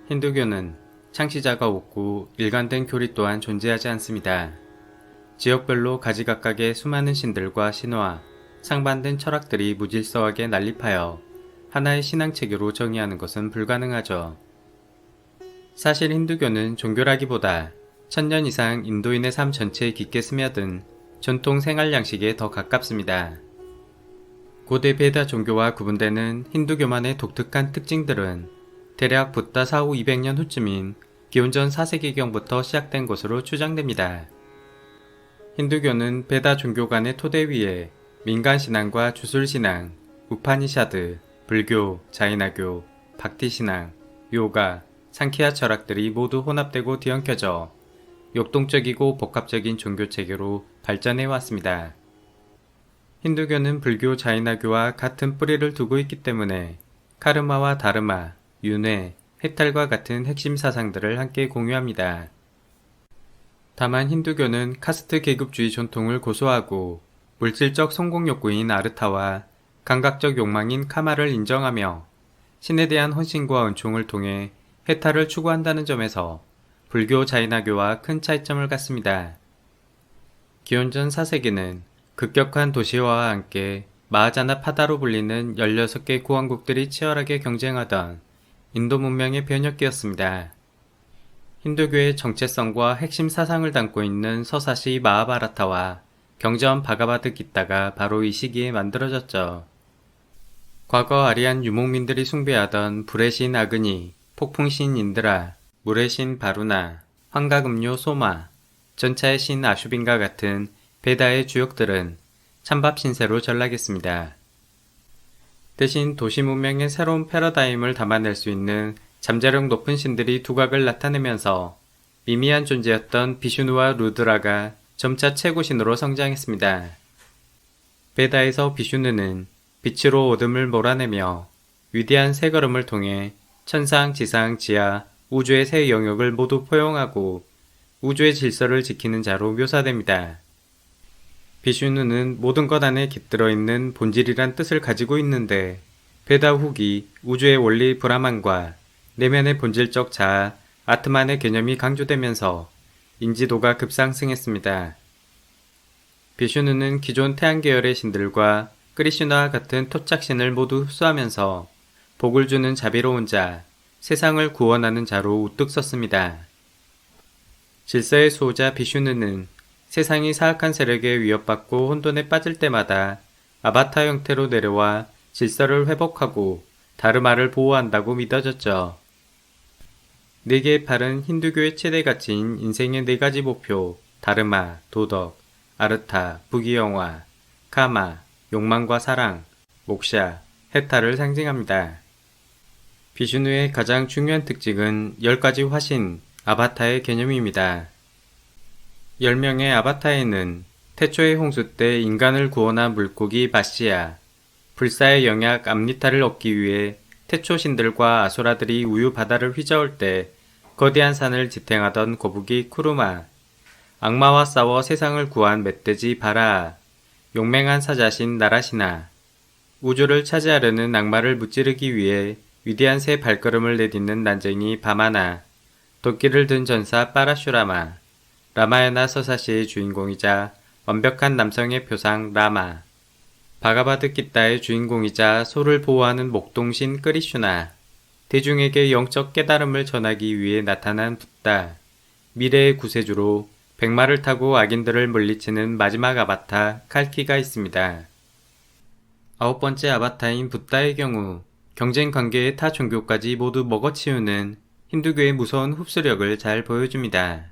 힌두교는 창시자가 없고 일관된 교리 또한 존재하지 않습니다. 지역별로 가지각각의 수많은 신들과 신화, 상반된 철학들이 무질서하게 난립하여 하나의 신앙체계로 정의하는 것은 불가능하죠. 사실 힌두교는 종교라기보다 1000년 이상 인도인의 삶 전체에 깊게 스며든 전통 생활 양식에 더 가깝습니다. 고대 베다 종교와 구분되는 힌두교만의 독특한 특징들은 대략 붓다 사후 200년 후쯤인 기원전 4세기경부터 시작된 것으로 추정됩니다. 힌두교는 베다 종교 간의 토대 위에 민간신앙과 주술신앙, 우파니샤드, 불교, 자이나교, 박티신앙, 요가, 상키아 철학들이 모두 혼합되고 뒤엉켜져 역동적이고 복합적인 종교체계로 발전해왔습니다. 힌두교는 불교, 자이나교와 같은 뿌리를 두고 있기 때문에 카르마와 다르마, 윤회, 해탈과 같은 핵심 사상들을 함께 공유합니다. 다만 힌두교는 카스트 계급주의 전통을 고수하고 물질적 성공 욕구인 아르타와 감각적 욕망인 카마를 인정하며 신에 대한 헌신과 은총을 통해 해탈을 추구한다는 점에서 불교, 자이나교와 큰 차이점을 갖습니다. 기원전 4세기는 급격한 도시화와 함께 마하자나 파다로 불리는 16개 구왕국들이 치열하게 경쟁하던 인도 문명의 변혁기였습니다. 힌두교의 정체성과 핵심 사상을 담고 있는 서사시 마하바라타와 경전 바가바드 기타가 바로 이 시기에 만들어졌죠. 과거 아리안 유목민들이 숭배하던 불의 신 아그니, 폭풍신 인드라, 물의 신 바루나, 황가금요 소마, 전차의 신 아슈빈과 같은 베다의 주역들은 찬밥 신세로 전락했습니다. 대신 도시 문명의 새로운 패러다임을 담아낼 수 있는 잠재력 높은 신들이 두각을 나타내면서 미미한 존재였던 비슈누와 루드라가 점차 최고신으로 성장했습니다. 베다에서 비슈누는 빛으로 어둠을 몰아내며 위대한 세 걸음을 통해 천상, 지상, 지하, 우주의 세 영역을 모두 포용하고 우주의 질서를 지키는 자로 묘사됩니다. 비슈누는 모든 것 안에 깃들어 있는 본질이란 뜻을 가지고 있는데 베다 후기 우주의 원리 브라만과 내면의 본질적 자아 아트만의 개념이 강조되면서 인지도가 급상승했습니다. 비슈누는 기존 태양 계열의 신들과 크리슈나와 같은 토착신을 모두 흡수하면서 복을 주는 자비로운 자, 세상을 구원하는 자로 우뚝 섰습니다. 질서의 수호자 비슈누는 세상이 사악한 세력에 위협받고 혼돈에 빠질 때마다 아바타 형태로 내려와 질서를 회복하고 다르마를 보호한다고 믿어졌죠. 4개의 팔은 힌두교의 최대 가치인 인생의 4가지 목표, 다르마, 도덕, 아르타, 부귀영화, 카마, 욕망과 사랑, 목샤, 해탈을 상징합니다. 비슈누의 가장 중요한 특징은 10가지 화신, 아바타의 개념입니다. 10명의 아바타에는 태초의 홍수 때 인간을 구원한 물고기 바시아, 불사의 영약 암리타를 얻기 위해 태초 신들과 아수라들이 우유 바다를 휘저을 때 거대한 산을 지탱하던 거북이 쿠르마, 악마와 싸워 세상을 구한 멧돼지 바라아, 용맹한 사자신 나라시나, 우주를 차지하려는 악마를 무찌르기 위해 위대한 새 발걸음을 내딛는 난쟁이 바마나, 도끼를 든 전사 빠라슈라마, 라마야나 서사시의 주인공이자 완벽한 남성의 표상 라마, 바가바드 기타의 주인공이자 소를 보호하는 목동신 끄리슈나, 대중에게 영적 깨달음을 전하기 위해 나타난 붓다, 미래의 구세주로 백마를 타고 악인들을 물리치는 마지막 아바타 칼키가 있습니다. 9번째 아바타인 붓다의 경우 경쟁 관계의 타 종교까지 모두 먹어치우는 힌두교의 무서운 흡수력을 잘 보여줍니다.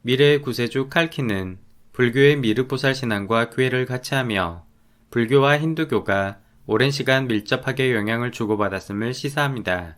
미래의 구세주 칼키는 불교의 미르보살 신앙과 교회를 같이 하며 불교와 힌두교가 오랜 시간 밀접하게 영향을 주고받았음을 시사합니다.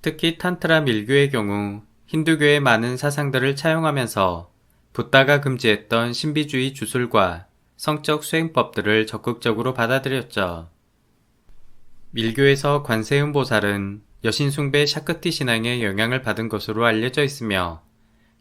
특히 탄트라 밀교의 경우 힌두교의 많은 사상들을 차용하면서 붓다가 금지했던 신비주의 주술과 성적 수행법들을 적극적으로 받아들였죠. 밀교에서 관세음보살은 여신숭배 샤크티 신앙의 영향을 받은 것으로 알려져 있으며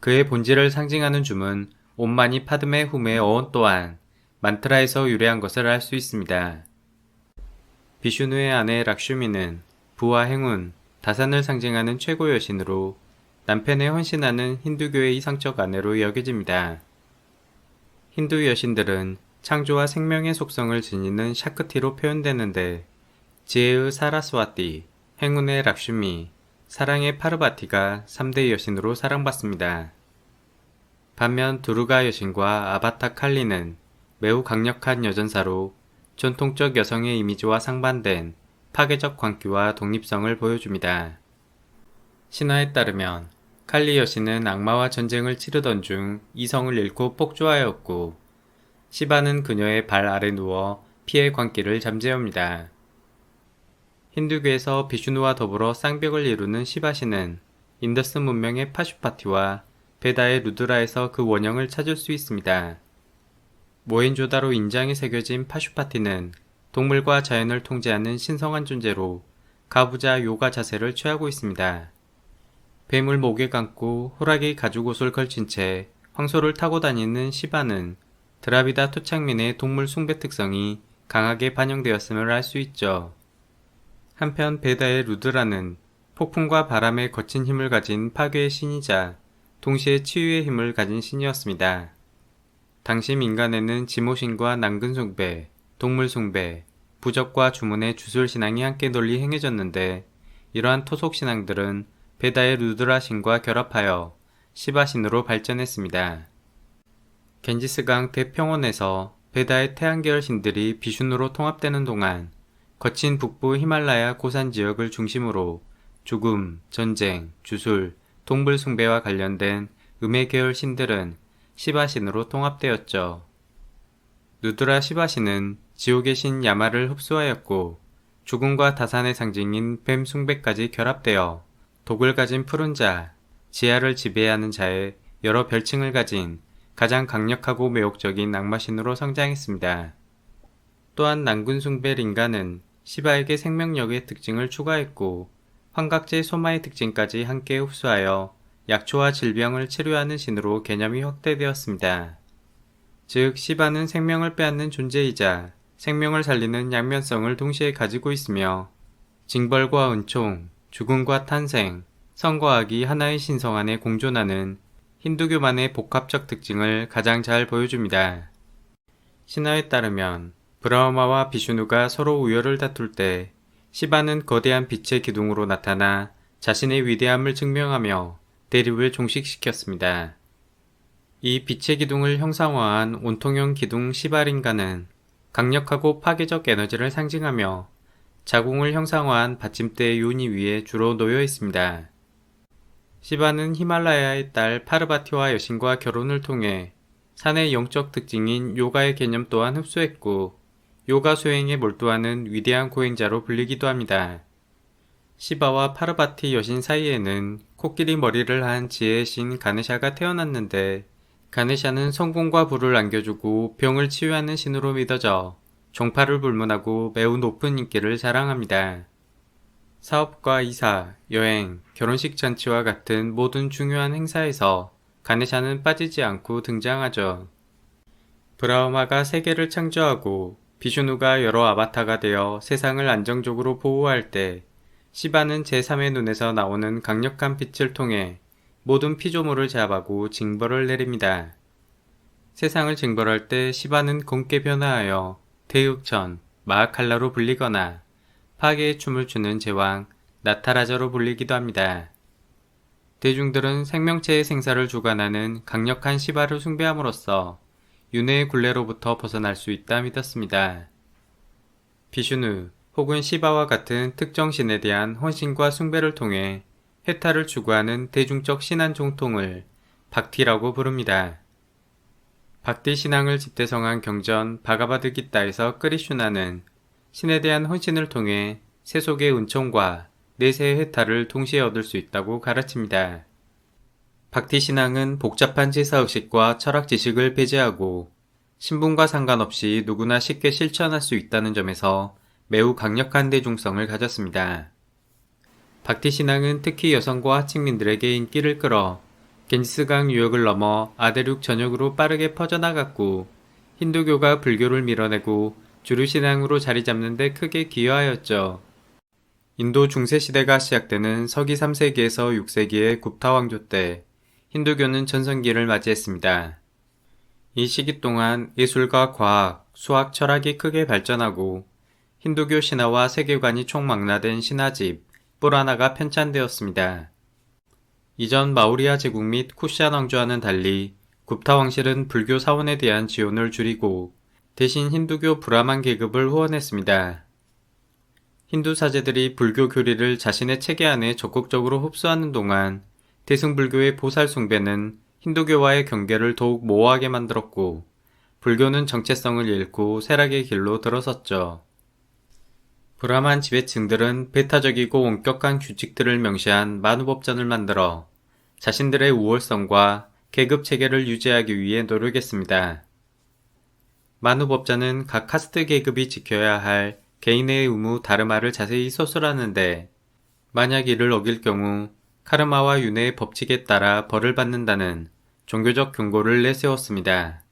그의 본질을 상징하는 줌은 옴마니 파드메 훔의 어원 또한 만트라에서 유래한 것을 알 수 있습니다. 비슈누의 아내 락슈미는 부와 행운, 다산을 상징하는 최고 여신으로 남편에 헌신하는 힌두교의 이상적 아내로 여겨집니다. 힌두 여신들은 창조와 생명의 속성을 지니는 샤크티로 표현되는데 지혜의 사라스와티, 행운의 락슈미, 사랑의 파르바티가 3대 여신으로 사랑받습니다. 반면 두르가 여신과 아바타 칼리는 매우 강력한 여전사로 전통적 여성의 이미지와 상반된 파괴적 광기와 독립성을 보여줍니다. 신화에 따르면 칼리 여신은 악마와 전쟁을 치르던 중 이성을 잃고 폭주하였고 시바는 그녀의 발 아래 누워 피의 광기를 잠재웁니다. 힌두교에서 비슈누와 더불어 쌍벽을 이루는 시바신은 인더스 문명의 파슈파티와 베다의 루드라에서 그 원형을 찾을 수 있습니다. 모헨조다로 인장이 새겨진 파슈파티는 동물과 자연을 통제하는 신성한 존재로 가부좌 요가 자세를 취하고 있습니다. 뱀을 목에 감고 호랑이 가죽옷을 걸친 채 황소를 타고 다니는 시바는 드라비다 토착민의 동물 숭배 특성이 강하게 반영되었음을 알 수 있죠. 한편 베다의 루드라는 폭풍과 바람의 거친 힘을 가진 파괴의 신이자 동시에 치유의 힘을 가진 신이었습니다. 당시 민간에는 지모신과 난근숭배, 동물숭배, 부적과 주문의 주술신앙이 함께 널리 행해졌는데 이러한 토속신앙들은 베다의 루드라 신과 결합하여 시바신으로 발전했습니다. 겐지스강 대평원에서 베다의 태양계열 신들이 비슌으로 통합되는 동안 거친 북부 히말라야 고산 지역을 중심으로 죽음, 전쟁, 주술, 동물 숭배와 관련된 음의 계열 신들은 시바신으로 통합되었죠. 누드라 시바신은 지옥의 신 야마를 흡수하였고 죽음과 다산의 상징인 뱀 숭배까지 결합되어 독을 가진 푸른 자, 지하를 지배하는 자의 여러 별칭을 가진 가장 강력하고 매혹적인 악마신으로 성장했습니다. 또한 난군숭배 링가는 시바에게 생명력의 특징을 추가했고 환각제 소마의 특징까지 함께 흡수하여 약초와 질병을 치료하는 신으로 개념이 확대되었습니다. 즉 시바는 생명을 빼앗는 존재이자 생명을 살리는 양면성을 동시에 가지고 있으며 징벌과 은총, 죽음과 탄생, 성과 악이 하나의 신성 안에 공존하는 힌두교만의 복합적 특징을 가장 잘 보여줍니다. 신화에 따르면 브라흐마와 비슈누가 서로 우열을 다툴 때 시바는 거대한 빛의 기둥으로 나타나 자신의 위대함을 증명하며 대립을 종식시켰습니다. 이 빛의 기둥을 형상화한 온통형 기둥 시바링가는 강력하고 파괴적 에너지를 상징하며 자궁을 형상화한 받침대의 요니 위에 주로 놓여 있습니다. 시바는 히말라야의 딸 파르바티와 여신과 결혼을 통해 산의 영적 특징인 요가의 개념 또한 흡수했고 요가 수행에 몰두하는 위대한 고행자로 불리기도 합니다. 시바와 파르바티 여신 사이에는 코끼리 머리를 한 지혜의 신 가네샤가 태어났는데 가네샤는 성공과 부를 안겨주고 병을 치유하는 신으로 믿어져 종파를 불문하고 매우 높은 인기를 자랑합니다. 사업과 이사, 여행, 결혼식 잔치와 같은 모든 중요한 행사에서 가네샤는 빠지지 않고 등장하죠. 브라흐마가 세계를 창조하고 비슈누가 여러 아바타가 되어 세상을 안정적으로 보호할 때 시바는 제3의 눈에서 나오는 강력한 빛을 통해 모든 피조물을 제압하고 징벌을 내립니다. 세상을 징벌할 때 시바는 검게 변화하여 대흑천, 마하칼라로 불리거나 파괴의 춤을 추는 제왕, 나타라자로 불리기도 합니다. 대중들은 생명체의 생사를 주관하는 강력한 시바를 숭배함으로써 윤회의 굴레로부터 벗어날 수 있다 믿었습니다. 비슈누 혹은 시바와 같은 특정 신에 대한 헌신과 숭배를 통해 해탈을 추구하는 대중적 신앙 정통을 박티라고 부릅니다. 박티 신앙을 집대성한 경전 바가바드기타에서 크리슈나는 신에 대한 헌신을 통해 세속의 은총과 내세의 해탈을 동시에 얻을 수 있다고 가르칩니다. 박티 신앙은 복잡한 제사의식과 철학 지식을 배제하고 신분과 상관없이 누구나 쉽게 실천할 수 있다는 점에서 매우 강력한 대중성을 가졌습니다. 박티 신앙은 특히 여성과 하층민들에게 인기를 끌어 겐지스강 유역을 넘어 아대륙 전역으로 빠르게 퍼져나갔고 힌두교가 불교를 밀어내고 주류 신앙으로 자리 잡는 데 크게 기여하였죠. 인도 중세시대가 시작되는 서기 3세기에서 6세기의 굽타 왕조 때 힌두교는 전성기를 맞이했습니다. 이 시기 동안 예술과 과학, 수학, 철학이 크게 발전하고 힌두교 신화와 세계관이 총망라된 신화집, 뿌라나가 편찬되었습니다. 이전 마우리아 제국 및 쿠시안 왕조와는 달리 굽타 왕실은 불교 사원에 대한 지원을 줄이고 대신 힌두교 브라만 계급을 후원했습니다. 힌두 사제들이 불교 교리를 자신의 체계 안에 적극적으로 흡수하는 동안 대승불교의 보살 숭배는 힌두교와의 경계를 더욱 모호하게 만들었고 불교는 정체성을 잃고 쇠락의 길로 들어섰죠. 브라만 지배층들은 배타적이고 엄격한 규칙들을 명시한 만우법전을 만들어 자신들의 우월성과 계급 체계를 유지하기 위해 노력했습니다. 만우법전은 각 카스트 계급이 지켜야 할 개인의 의무 다르마를 자세히 서술하는데 만약 이를 어길 경우 카르마와 윤회의 법칙에 따라 벌을 받는다는 종교적 경고를 내세웠습니다.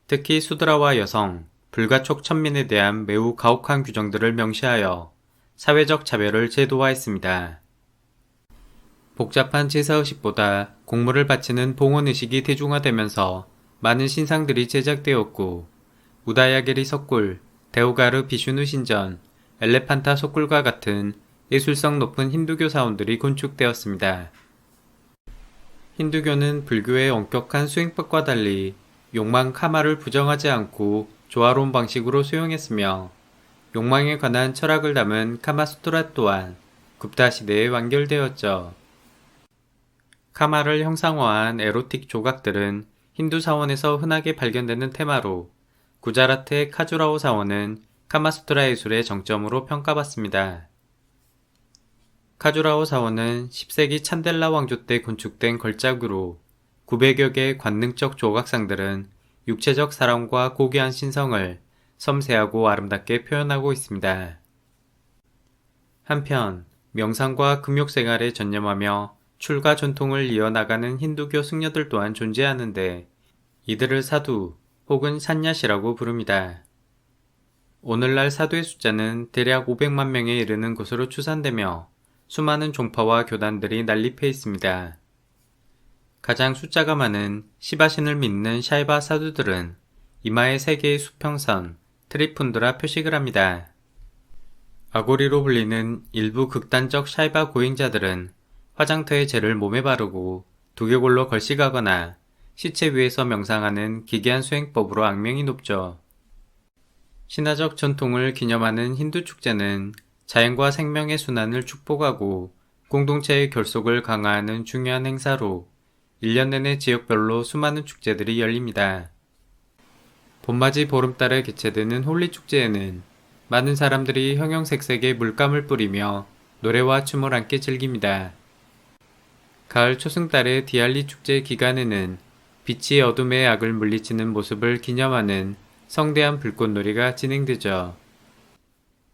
특히 수드라와 여성, 불가촉 천민에 대한 매우 가혹한 규정들을 명시하여 사회적 차별을 제도화했습니다. 복잡한 제사의식보다 공물을 바치는 봉헌의식이 대중화되면서 많은 신상들이 제작되었고 우다야게리 석굴, 데오가르 비슈누 신전, 엘레판타 석굴과 같은 예술성 높은 힌두교 사원들이 건축되었습니다. 힌두교는 불교의 엄격한 수행법과 달리 욕망 카마를 부정하지 않고 조화로운 방식으로 수용했으며 욕망에 관한 철학을 담은 카마수트라 또한 굽타 시대에 완결되었죠. 카마를 형상화한 에로틱 조각들은 힌두 사원에서 흔하게 발견되는 테마로 구자라트의 카주라호 사원은 카마수트라 예술의 정점으로 평가받습니다. 카주라호 사원은 10세기 찬델라 왕조 때 건축된 걸작으로 900여 개의 관능적 조각상들은 육체적 사랑과 고귀한 신성을 섬세하고 아름답게 표현하고 있습니다. 한편 명상과 금욕생활에 전념하며 출가 전통을 이어나가는 힌두교 승려들 또한 존재하는데 이들을 사두 혹은 산야시라고 부릅니다. 오늘날 사두의 숫자는 대략 500만 명에 이르는 것으로 추산되며 수많은 종파와 교단들이 난립해 있습니다. 가장 숫자가 많은 시바신을 믿는 샤이바 사두들은 이마에 3개의 수평선, 트리푼드라 표식을 합니다. 아고리로 불리는 일부 극단적 샤이바 고행자들은 화장터의 젤을 몸에 바르고 두개골로 걸식하거나 시체 위에서 명상하는 기괴한 수행법으로 악명이 높죠. 신화적 전통을 기념하는 힌두 축제는 자연과 생명의 순환을 축복하고 공동체의 결속을 강화하는 중요한 행사로 1년 내내 지역별로 수많은 축제들이 열립니다. 봄맞이 보름달에 개최되는 홀리 축제에는 많은 사람들이 형형색색의 물감을 뿌리며 노래와 춤을 함께 즐깁니다. 가을 초승달의 디알리 축제 기간에는 빛이 어둠의 악을 물리치는 모습을 기념하는 성대한 불꽃놀이가 진행되죠.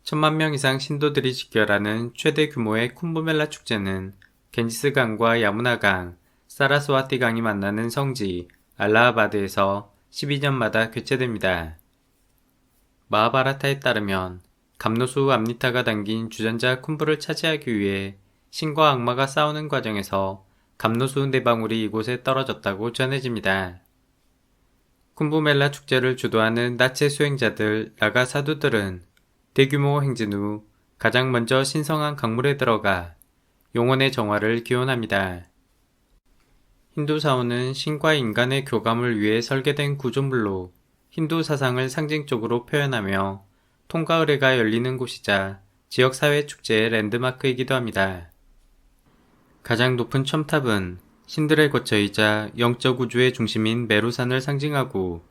1000만 명 이상 신도들이 직결하는 최대 규모의 쿰브멜라 축제는 겐지스강과 야무나강, 사라스와티 강이 만나는 성지 알라하바드에서 12년마다 개최됩니다. 마하바라타에 따르면 감노수 암리타가 담긴 주전자 쿰브를 차지하기 위해 신과 악마가 싸우는 과정에서 감노수 4방울이 이곳에 떨어졌다고 전해집니다. 쿰브멜라 축제를 주도하는 나체 수행자들 라가 사두들은 대규모 행진 후 가장 먼저 신성한 강물에 들어가 영혼의 정화를 기원합니다. 힌두 사원은 신과 인간의 교감을 위해 설계된 구조물로 힌두 사상을 상징적으로 표현하며 통과 의례가 열리는 곳이자 지역사회 축제의 랜드마크이기도 합니다. 가장 높은 첨탑은 신들의 거처이자 영적 우주의 중심인 메루산을 상징하고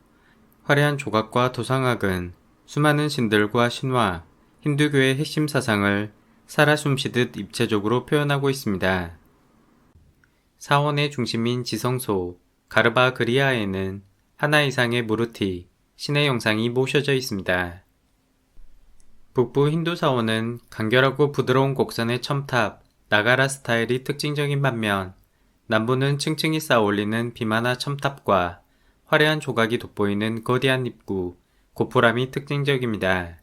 화려한 조각과 도상학은 수많은 신들과 신화, 힌두교의 핵심 사상을 살아 숨쉬듯 입체적으로 표현하고 있습니다. 사원의 중심인 지성소 가르바 그리아에는 하나 이상의 무르티, 신의 영상이 모셔져 있습니다. 북부 힌두 사원은 간결하고 부드러운 곡선의 첨탑, 나가라 스타일이 특징적인 반면 남부는 층층이 쌓아올리는 비마나 첨탑과 화려한 조각이 돋보이는 거대한 입구, 고포람이 특징적입니다.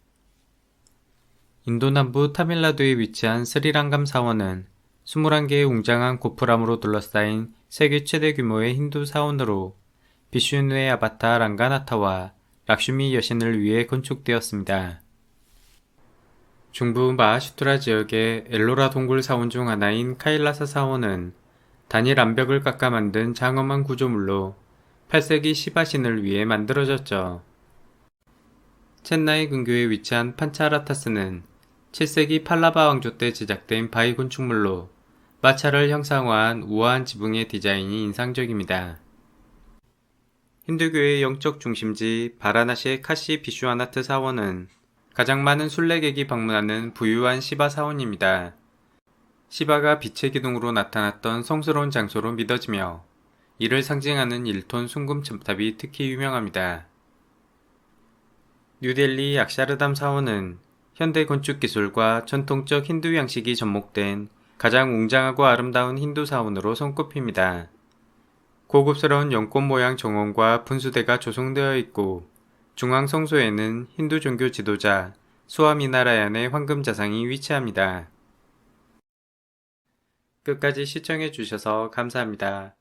인도 남부 타밀나두에 위치한 스리랑감 사원은 21개의 웅장한 고프람으로 둘러싸인 세계 최대 규모의 힌두 사원으로 비슈누의 아바타 랑가나타와 락슈미 여신을 위해 건축되었습니다. 중부 마하슈트라 지역의 엘로라 동굴 사원 중 하나인 카일라사 사원은 단일 암벽을 깎아 만든 장엄한 구조물로 8세기 시바신을 위해 만들어졌죠. 첸나이 근교에 위치한 판차라타스는 7세기 팔라바 왕조 때 제작된 바위 건축물로 마차를 형상화한 우아한 지붕의 디자인이 인상적입니다. 힌두교의 영적 중심지 바라나시의 카시 비슈와나트 사원은 가장 많은 순례객이 방문하는 부유한 시바 사원입니다. 시바가 빛의 기둥으로 나타났던 성스러운 장소로 믿어지며 이를 상징하는 1톤 순금 첨탑이 특히 유명합니다. 뉴델리 약샤르담 사원은 현대 건축 기술과 전통적 힌두 양식이 접목된 가장 웅장하고 아름다운 힌두 사원으로 손꼽힙니다. 고급스러운 연꽃 모양 정원과 분수대가 조성되어 있고 중앙 성소에는 힌두 종교 지도자 수아미나라얀의 황금 자상이 위치합니다. 끝까지 시청해 주셔서 감사합니다.